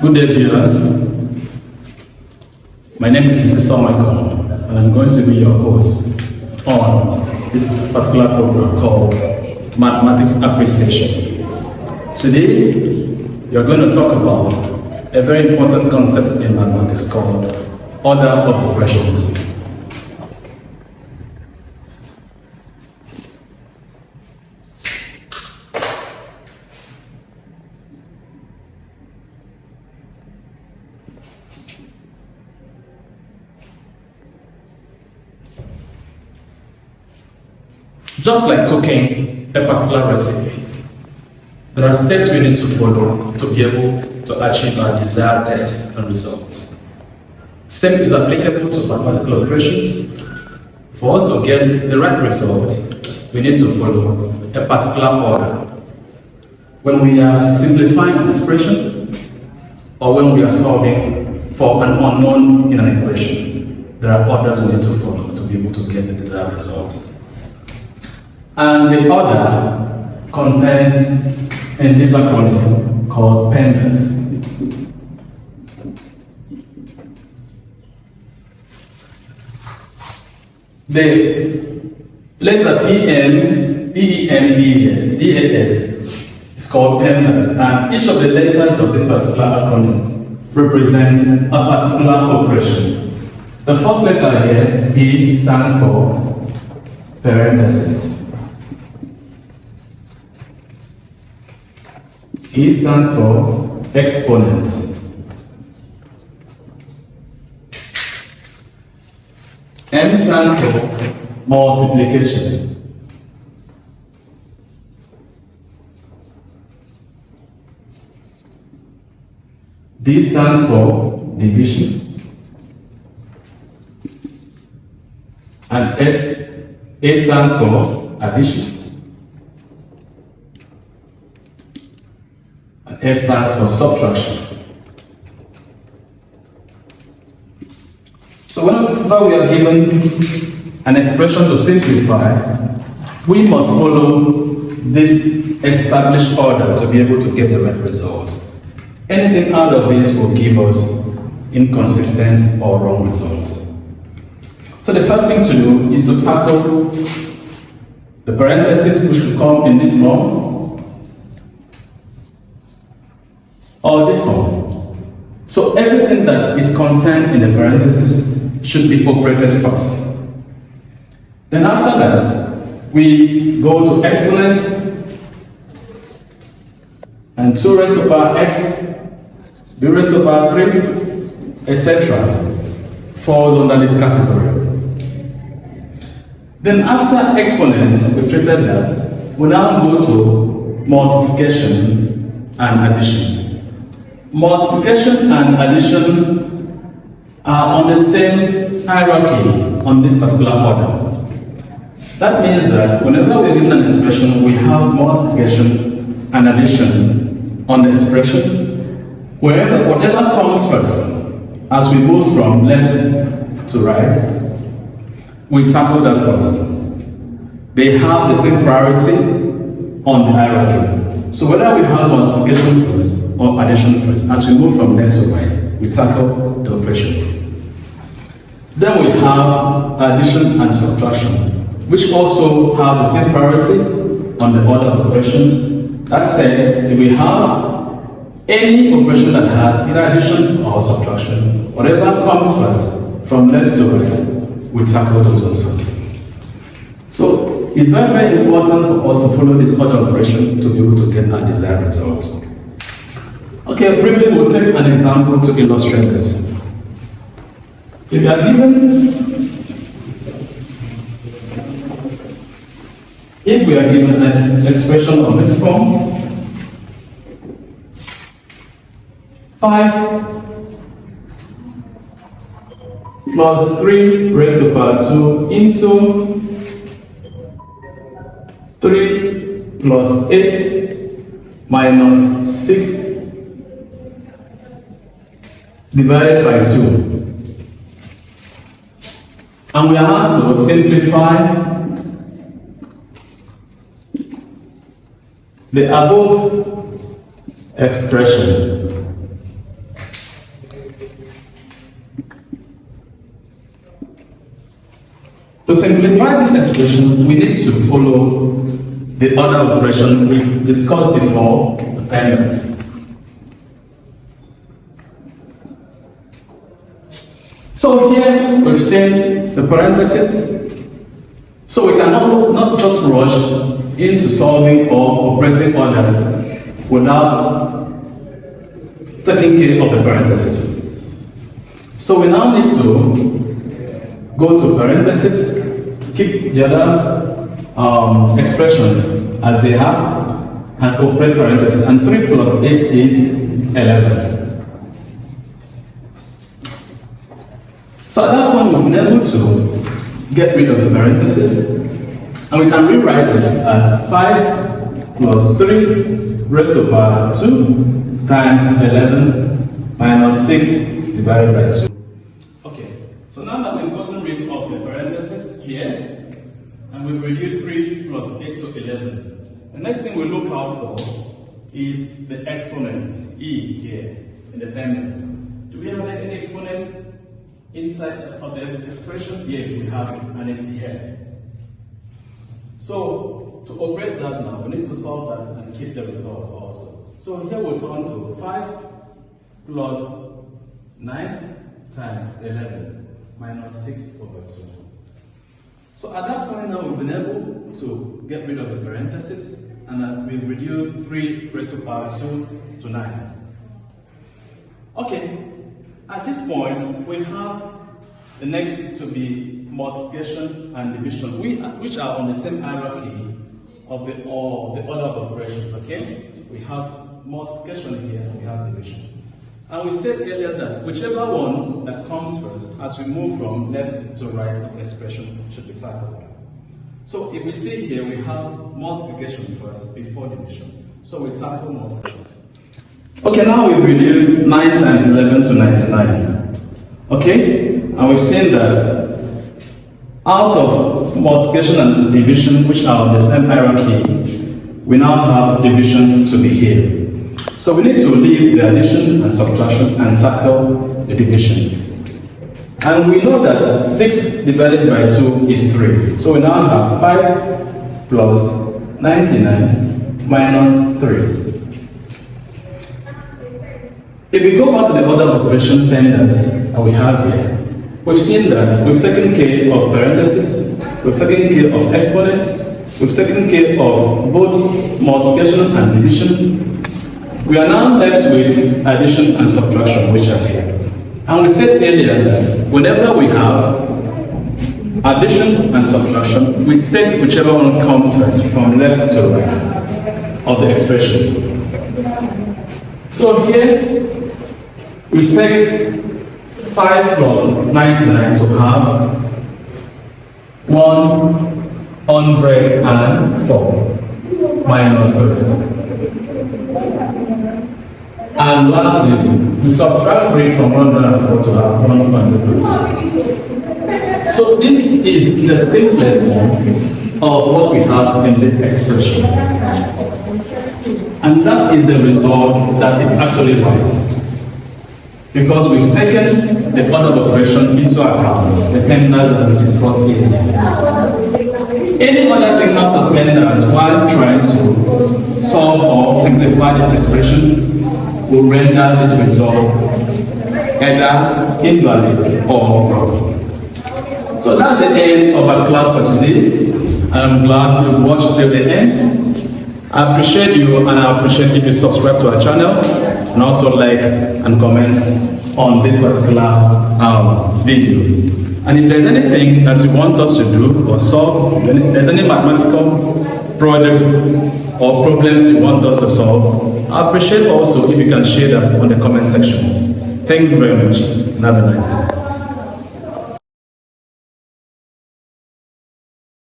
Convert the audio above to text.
Good day, viewers. My name is Michael, and I'm going to be your host on this particular program called Mathematics Appreciation. Today, we are going to talk about a very important concept in mathematics called order of operations. Just like cooking a particular recipe, there are steps we need to follow to be able to achieve our desired taste and result. Same is applicable to mathematical operations. For us to get the right result, we need to follow a particular order. When we are simplifying an expression, or when we are solving for an unknown in an equation, there are orders we need to follow to be able to get the desired result. And the order contains in this acronym called PEMDAS. The letter PEMDAS is called PEMDAS, and each of the letters of this particular acronym represents a particular operation. The first letter here, P, stands for parentheses. E stands for exponent. M stands for multiplication. D stands for division. And A stands for addition. S stands for subtraction. So whenever we are given an expression to simplify, we must follow this established order to be able to get the right result. Anything out of this will give us inconsistent or wrong results. So the first thing to do is to tackle the parentheses, which will come in this form, or this one. So everything that is contained in the parentheses should be operated first. Then after that, we go to exponents, and 2 raised to power x, b raised to power 3, etc. falls under this category. Then after exponents, we've treated that, we now go to multiplication and addition. Multiplication and addition are on the same hierarchy on this particular order. That means that whenever we're given an expression, we have multiplication and addition on the expression. Whatever comes first, as we move from left to right, we tackle that first. They have the same priority on the hierarchy. So whether we have multiplication first or addition first, as we move from left to right, we tackle the operations. Then we have addition and subtraction, which also have the same priority on the order of operations. That said, if we have any operation that has either addition or subtraction, whatever comes first from left to right, we tackle those ones first. So it's very, very important for us to follow this order of operation to be able to get our desired result. Okay, briefly we'll take an example to illustrate this. If you are given an expression of this form, 5 plus 3 raised to power 2 into 3 plus 8 minus 6 divided by 2. And we are asked to simplify the above expression. To simplify this expression, we need to follow the other operation we discussed before, the PEMDAS. So here we've seen the parentheses. So we cannot not just rush into solving or operating orders without taking care of the parentheses. So we now need to go to parentheses, keep the other expressions as they are, and operate parentheses. And 3 plus 8 is 11. So at that point, we've been able to get rid of the parentheses, and we can rewrite this as 5 plus 3 raised to the power 2 times 11 minus 6 divided by 2. Okay, so now that we've gotten rid of the parentheses here, and we've reduced 3 plus 8 to 11, the next thing we look out for is the exponents, E here, in the PEMDAS. Do we have any exponents inside of the expression? Yes, we have it, and it's here. So, to operate that now, we need to solve that and keep the result also. So here we'll turn to 5 plus 9 times 11 minus 6 over 2. So at that point now, we've been able to get rid of the parentheses, and we've reduced 3 raised to the power 2 to 9. Okay, at this point, we have the next to be multiplication and division, which are on the same hierarchy of the order of operations, okay? We have multiplication here, and we have division. And we said earlier that whichever one that comes first, as we move from left to right of the expression, should be tackled. So if we see here, we have multiplication first before division. So we tackle multiplication. Okay, now we've reduced 9 times 11 to 99. Okay? And we've seen that out of multiplication and division, which are on the same hierarchy, we now have division to be here. So we need to leave the addition and subtraction and tackle the division. And we know that 6 divided by 2 is 3. So we now have 5 plus 99 minus 3. If we go back to the order of operation PEMDAS that we have here, we've seen that we've taken care of parentheses, we've taken care of exponents, we've taken care of both multiplication and division. We are now left with addition and subtraction, which are here. And we said earlier that whenever we have addition and subtraction, we take whichever one comes first, from left to right of the expression. So here, we take 5 plus 99 to have 104 minus 30. And lastly, we subtract 3 from 104 to have 103. So this is the simplest form of what we have in this expression. And that is the result that is actually right. Because we've taken the order of operation into account, the PEMDAS that we discussed earlier. Any other thing after PEMDAS while trying to solve or simplify this expression will render this result either invalid or wrong. So that's the end of our class for today. I'm glad you watched till the end. I appreciate you, and I appreciate if you subscribe to our channel and also like and comment on this particular video. And if there's anything that you want us to do or solve, if there's any mathematical project or problems you want us to solve, I appreciate also if you can share that on the comment section. Thank you very much, and have a nice day.